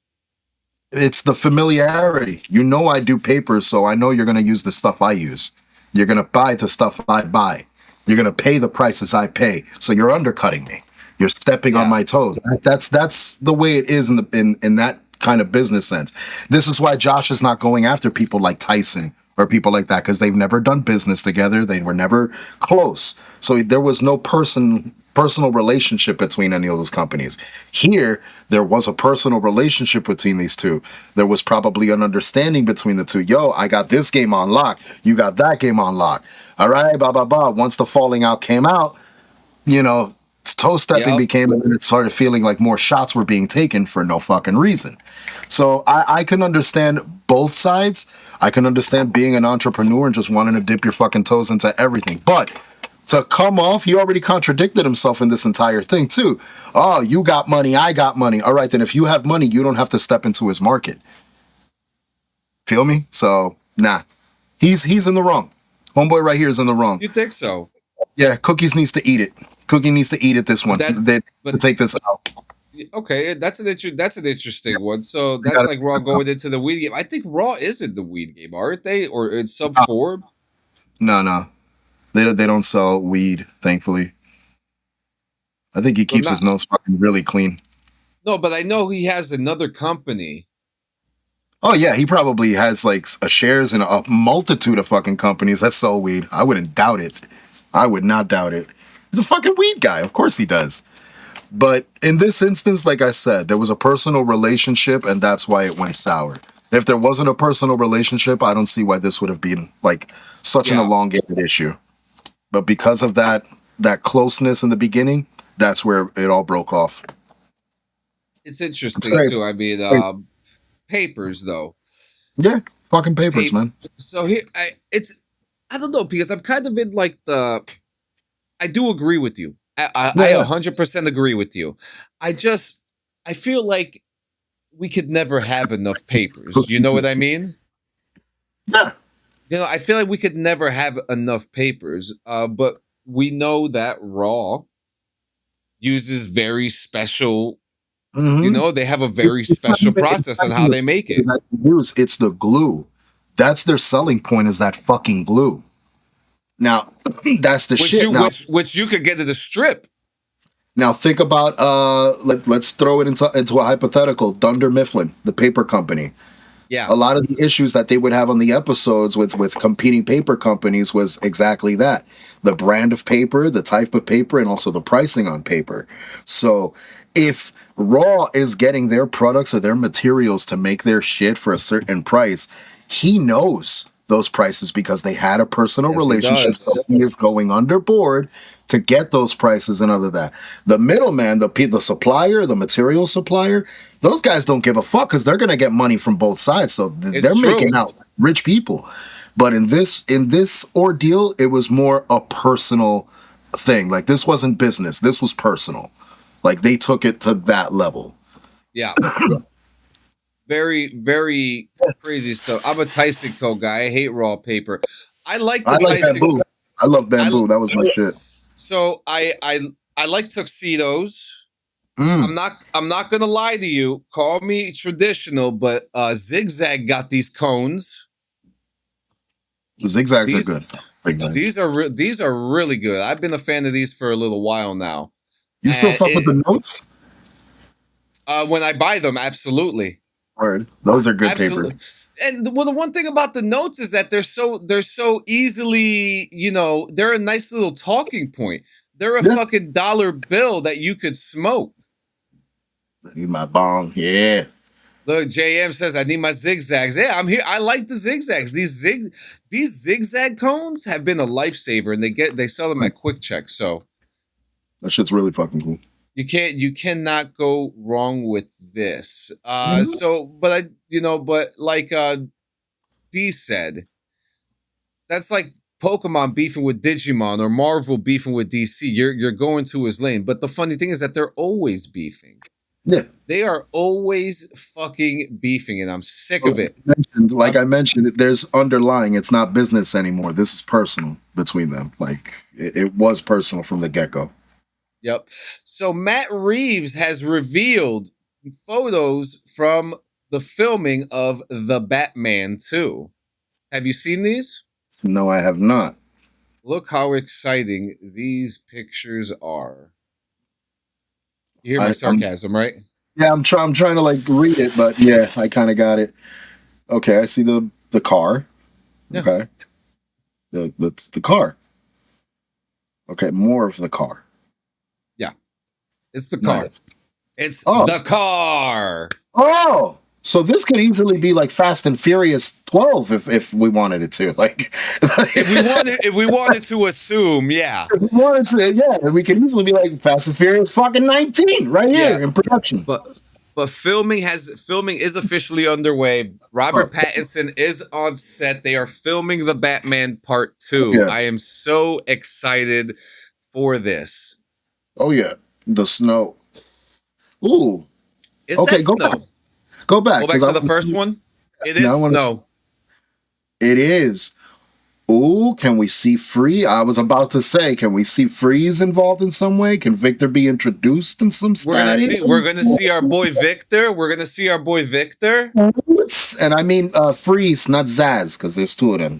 S3: It's the familiarity. I do papers, so I know you're going to use the stuff I use. You're going to buy the stuff I buy. You're going to pay the prices I pay. So you're undercutting me. You're stepping on my toes. That's the way it is in that kind of business sense. This is why Josh is not going after people like Tyson or people like that, because they've never done business together. They were never close. So there was no personal relationship between any of those companies. Here, there was a personal relationship between these two. There was probably an understanding between the two. Yo, I got this game on lock. You got that game on lock. All right, blah, blah, blah. Once the falling out came out, toe stepping became, and it started feeling like more shots were being taken for no fucking reason. So I can understand both sides. I can understand being an entrepreneur and just wanting to dip your fucking toes into everything. But to come off, he already contradicted himself in this entire thing too. Oh, you got money, I got money. All right, then if you have money, you don't have to step into his market. Feel me? So, nah. He's in the wrong. Homeboy right here is in the wrong.
S2: You think so?
S3: Yeah, Cookies needs to eat it. Cookie needs to eat it this one. But take this out.
S2: Okay, that's an interesting one. So that's like Raw going into the weed game. I think Raw is in the weed game, aren't they? Or in some form?
S3: No. They don't sell weed, thankfully. I think he keeps his nose fucking really clean.
S2: No, but I know he has another company.
S3: Oh, yeah, he probably has like a shares in a multitude of fucking companies that sell weed. I wouldn't doubt it. I would not doubt it. He's a fucking weed guy. Of course he does. But in this instance, like I said, there was a personal relationship, and that's why it went sour. If there wasn't a personal relationship, I don't see why this would have been like such an elongated issue. But because of that closeness in the beginning, that's where it all broke off.
S2: It's interesting too. I mean, papers though.
S3: Yeah, fucking papers, man.
S2: So here, I don't know, because I'm kind of in like I do agree with you. I 100% agree with you. I feel like we could never have enough papers. You know what I mean?
S3: Yeah.
S2: I feel like we could never have enough papers. But we know that Raw uses very special. They have a very special process on how they make it.
S3: It's the glue. That's their selling point, is that fucking glue. Now, that's the shit.
S2: Which you could get at a strip.
S3: Now, think about, let's throw it into a hypothetical. Dunder Mifflin, the paper company.
S2: Yeah.
S3: A lot of the issues that they would have on the episodes with competing paper companies was exactly that. The brand of paper, the type of paper, and also the pricing on paper. So if Raw is getting their products or their materials to make their shit for a certain price, he knows those prices because they had a personal relationship. So he is going underboard to get those prices and other that. The middleman, the supplier, the material supplier, those guys don't give a fuck because they're going to get money from both sides. So they're making out rich people. But in this ordeal, it was more a personal thing. Like, this wasn't business. This was personal. Like, they took it to that level.
S2: Yeah. Very, very crazy stuff. I'm a Tyson Co guy. I hate raw paper. I like the
S3: I like
S2: Tyson.
S3: bamboo. I love bamboo. That was my shit.
S2: So I like tuxedos.
S3: Mm.
S2: I'm not gonna lie to you. Call me traditional, but Zigzag got these cones.
S3: The zigzags are good. Zigzags.
S2: These are really good. I've been a fan of these for a little while now.
S3: You still fuck with the notes?
S2: When I buy them, absolutely.
S3: Word. Those are good papers.
S2: And the one thing about the notes is that they're so easily, they're a nice little talking point. They're a fucking dollar bill that you could smoke.
S3: I need my bong. Yeah.
S2: Look, JM says I need my zigzags. Yeah, I'm here. I like the zigzags. These zigzag cones have been a lifesaver, and they sell them at Quick Check. So
S3: that shit's really fucking cool.
S2: You cannot go wrong with this. So, but like D said, that's like Pokemon beefing with Digimon or Marvel beefing with DC. You're going to his lane. But the funny thing is that they're always beefing.
S3: Yeah.
S2: They are always fucking beefing, and I'm sick of it.
S3: I mentioned, there's underlying, it's not business anymore. This is personal between them. Like, it was personal from the get-go.
S2: Yep. So Matt Reeves has revealed photos from the filming of The Batman 2. Have you seen these?
S3: No, I have not.
S2: Look how exciting these pictures are. You hear my sarcasm, right?
S3: Yeah, I'm trying to like read it, but yeah, I kind of got it. Okay, I see the car. Yeah. Okay, that's the car. Okay, more of the car.
S2: Yeah, it's the car. Nice. It's the car.
S3: Oh, so this could easily be like Fast and Furious 12 if we wanted it to. Like,
S2: if we wanted to assume, yeah.
S3: If we wanted to, yeah, we could easily be like Fast and Furious fucking 19 right here in production.
S2: But filming is officially underway. Robert Pattinson is on set. They are filming The Batman Part 2. Yeah. I am so excited for this.
S3: Oh yeah, the snow. Ooh.
S2: Is that snow?
S3: Back. Go back
S2: to the first one. It is snow.
S3: It is. Ooh, can we see Free? I was about to say, can we see Freeze involved in some way? Can Victor be introduced in some style?
S2: We're gonna see our boy Victor.
S3: And I mean Freeze, not Zaz, because there's two of them,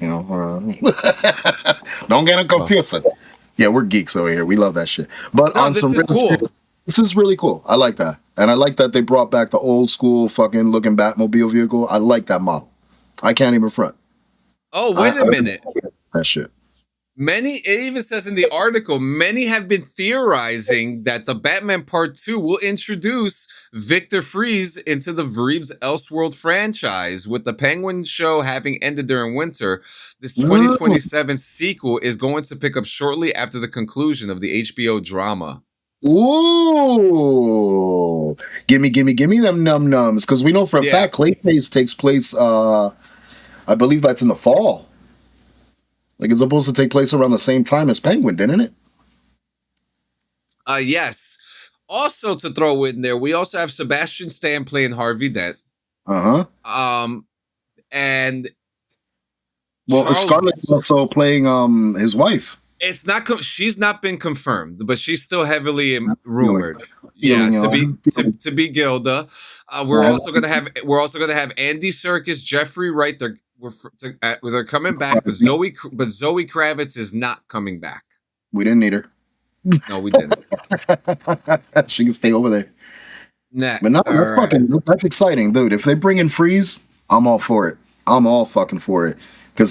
S3: Don't get them confused. Yeah, we're geeks over here. We love that shit. But
S2: no, this is cool.
S3: This is really cool. I like that. And I like that they brought back the old school fucking looking Batmobile vehicle. I like that model. I can't even front.
S2: Oh, wait a minute.
S3: That shit.
S2: It even says in the article, many have been theorizing that the Batman Part 2 will introduce Victor Freeze into the Reeves Elseworld franchise. With the Penguin show having ended during winter, this 2027 sequel is going to pick up shortly after the conclusion of the HBO drama.
S3: Ooh. Gimme them num-nums. Because we know for a fact Clayface takes place, I believe that's in the fall. Like, it's supposed to take place around the same time as Penguin, didn't it?
S2: Yes. Also to throw in there, we also have Sebastian Stan playing Harvey Dent. And
S3: Scarlett's also playing his wife.
S2: It's not. She's not been confirmed, but she's still heavily rumored. To be Gilda. We're also gonna have Andy Serkis, Jeffrey Wright. They're coming back, but Zoe Kravitz is not coming back.
S3: We didn't need her.
S2: No, we didn't.
S3: She can stay over there.
S2: Nah,
S3: but no, that's exciting, dude. If they bring in Freeze, I'm all for it. I'm all fucking for it because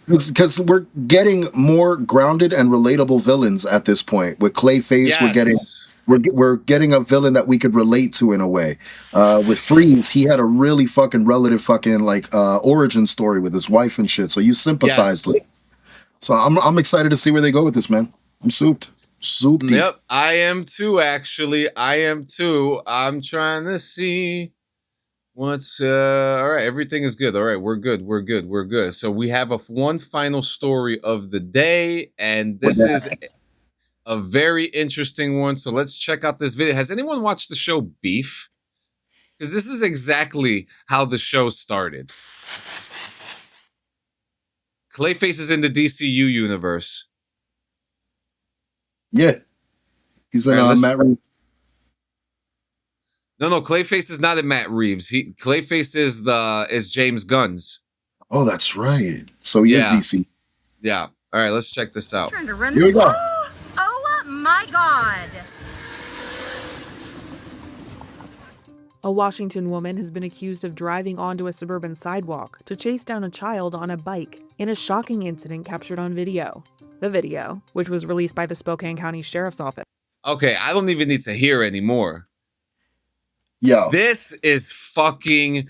S3: because we're getting more grounded and relatable villains at this point. With Clayface, we're getting a villain that we could relate to in a way. With Freeze, he had a really fucking relative fucking like origin story with his wife and shit. So you sympathized with. So I'm excited to see where they go with this, man. I'm souped deep.
S2: Yep, I am too. Actually, I'm trying to see. What's all right? Everything is good. All right, we're good. So we have one final story of the day, and this is a very interesting one. So let's check out this video. Has anyone watched the show Beef? Because this is exactly how the show started. Clayface is in the DCU universe.
S3: Yeah. He's in Matt Reeves.
S2: No, Clayface is not in Matt Reeves. Clayface is James Gunn's.
S3: Oh, that's right. So he is DC.
S2: Yeah. All right, let's check this out.
S3: Here we go.
S6: Oh my God.
S7: A Washington woman has been accused of driving onto a suburban sidewalk to chase down a child on a bike in a shocking incident captured on video. The video, which was released by the Spokane County Sheriff's Office.
S2: Okay, I don't even need to hear anymore.
S3: Yo.
S2: This is fucking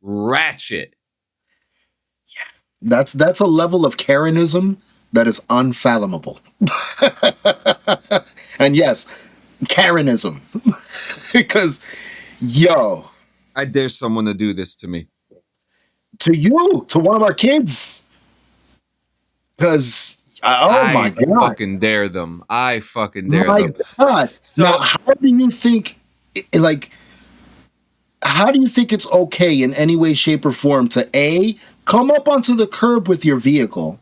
S2: ratchet.
S3: That's a level of Karenism that is unfathomable. And yes, Karenism. Because, yo.
S2: I dare someone to do this to me.
S3: To you, to one of our kids. Because, my God.
S2: I fucking dare them. I fucking dare them.
S3: My God. So, now, how do you think, how do you think it's okay in any way, shape, or form to A, come up onto the curb with your vehicle,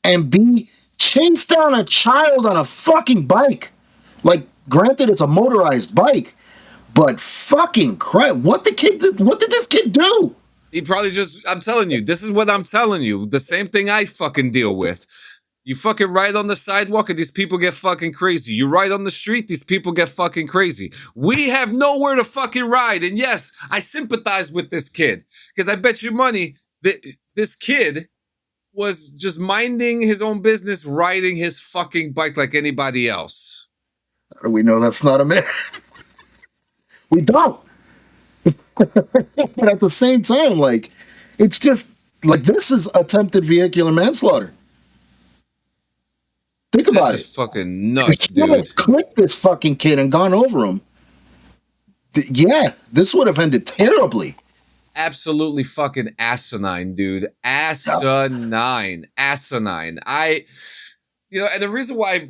S3: and B, chase down a child on a fucking bike? Like, granted, it's a motorized bike, but fucking crap, what did this kid do?
S2: He probably I'm telling you, this is what I'm telling you. The same thing I fucking deal with. You fucking ride on the sidewalk and these people get fucking crazy. You ride on the street, these people get fucking crazy. We have nowhere to fucking ride. And yes, I sympathize with this kid. Because I bet you money that this kid was just minding his own business, riding his fucking bike like anybody else.
S3: We know that's not a man. We don't. But at the same time, it's just, this is attempted vehicular manslaughter. Think about it.
S2: This is fucking nuts, dude.
S3: If you clipped this fucking kid and gone over him, this would have ended terribly.
S2: Absolutely fucking asinine, dude. Asinine. And the reason why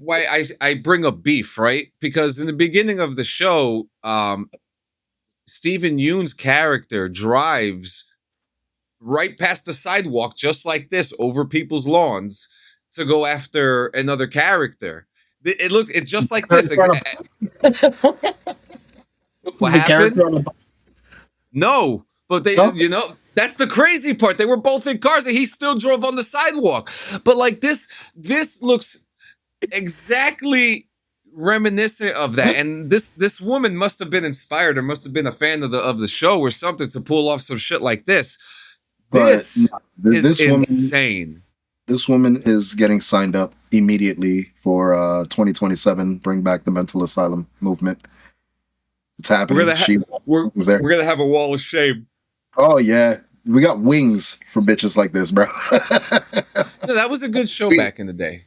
S2: I bring up beef, right? Because in the beginning of the show, Stephen Yeun's character drives right past the sidewalk just like this over people's lawns to go after another character. It's just like this. What happened? No, but that's the crazy part. They were both in cars and he still drove on the sidewalk. But this looks exactly reminiscent of that. And this woman must have been inspired or must have been a fan of the show or something to pull off some shit like this. This is insane.
S3: This woman is getting signed up immediately for 2027 Bring Back the Mental Asylum movement. It's happening.
S2: We're gonna have a wall of shame.
S3: Oh yeah, we got wings for bitches like this, bro.
S2: No, that was a good show back in the day.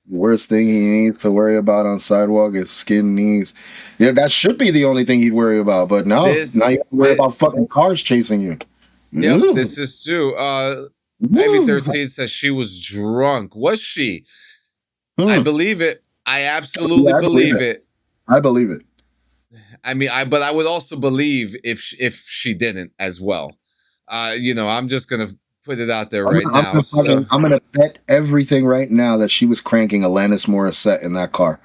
S3: Worst thing he needs to worry about on sidewalk is skin knees. Yeah, that should be the only thing he'd worry about. But no, now you have to worry about fucking cars chasing you.
S2: Yep, this is true. Ivy 13 says she was drunk. Was she? I believe it. I absolutely believe it.
S3: I believe it.
S2: I mean, but I would also believe if she didn't as well. I'm just gonna put it out there right now.
S3: I'm gonna bet everything right now that she was cranking Alanis Morissette in that car,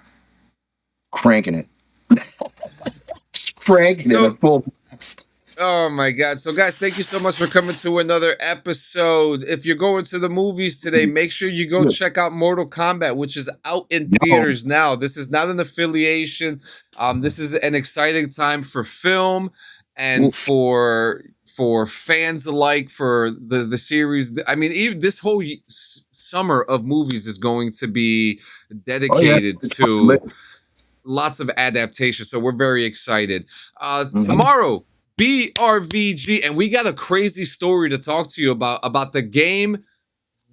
S3: cranking it, just cranking it at full blast.
S2: Oh my God. So guys, thank you so much for coming to another episode. If you're going to the movies today, make sure you go check out Mortal Kombat, which is out in theaters now. This is not an affiliation. This is an exciting time for film and for fans alike, for the series. I mean, even this whole summer of movies is going to be dedicated to lots of adaptations. So we're very excited. Tomorrow, BRVG, and we got a crazy story to talk to you about the game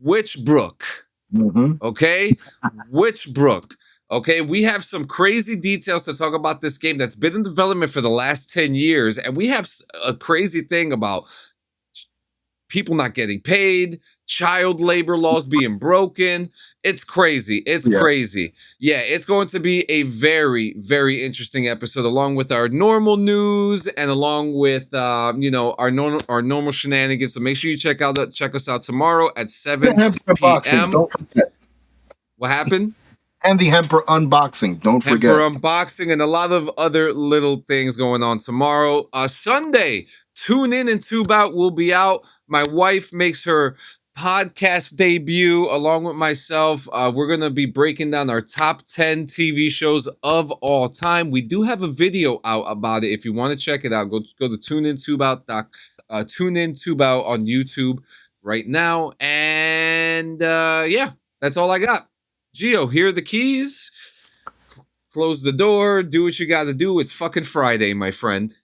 S2: Witchbrook. Okay? Witchbrook. Okay, we have some crazy details to talk about this game that's been in development for the last 10 years, and we have a crazy thing about people not getting paid, child labor laws being broken. It's crazy. It's crazy. Yeah, it's going to be a very, very interesting episode, along with our normal news and along with our normal shenanigans. So make sure you check us out tomorrow at 7 p.m.
S3: Don't forget.
S2: What happened?
S3: And the Hemper unboxing. Don't forget.
S2: Hemper unboxing and a lot of other little things going on tomorrow. Sunday, tune in and tube out. Will be out. My wife makes her podcast debut along with myself. We're going to be breaking down our top 10 TV shows of all time. We do have a video out about it. If you want to check it out, go to TuneInTubeOut on YouTube right now. And that's all I got. Gio, here are the keys. Close the door. Do what you got to do. It's fucking Friday, my friend.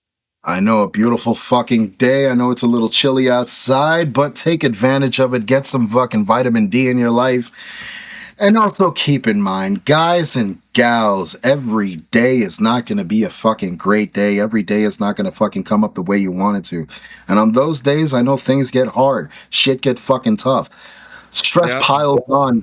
S3: I know, a beautiful fucking day. I know it's a little chilly outside, but take advantage of it. Get some fucking vitamin D in your life. And also keep in mind, guys and gals, every day is not going to be a fucking great day. Every day is not going to fucking come up the way you want it to. And on those days, I know things get hard. Shit get fucking tough. Stress piles on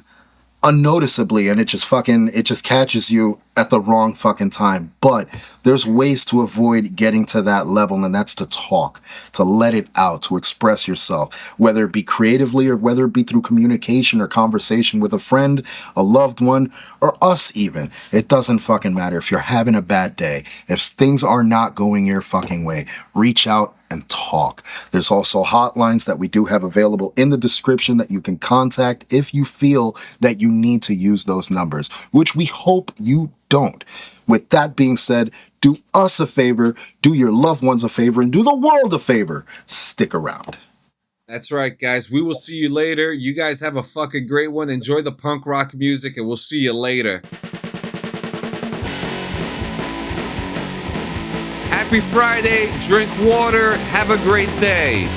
S3: unnoticeably, and it just catches you at the wrong fucking time. But there's ways to avoid getting to that level, and that's to talk, to let it out, to express yourself, whether it be creatively or whether it be through communication or conversation with a friend, a loved one, or us even. It doesn't fucking matter. If you're having a bad day, if things are not going your fucking way, reach out and talk. There's also hotlines that we do have available in the description that you can contact if you feel that you need to use those numbers, which we hope you don't. With that being said, do us a favor, do your loved ones a favor, and do the world a favor. Stick around.
S2: That's right, guys. We will see you later. You guys have a fucking great one. Enjoy the punk rock music, and we'll see you later. Happy Friday. Drink water. Have a great day.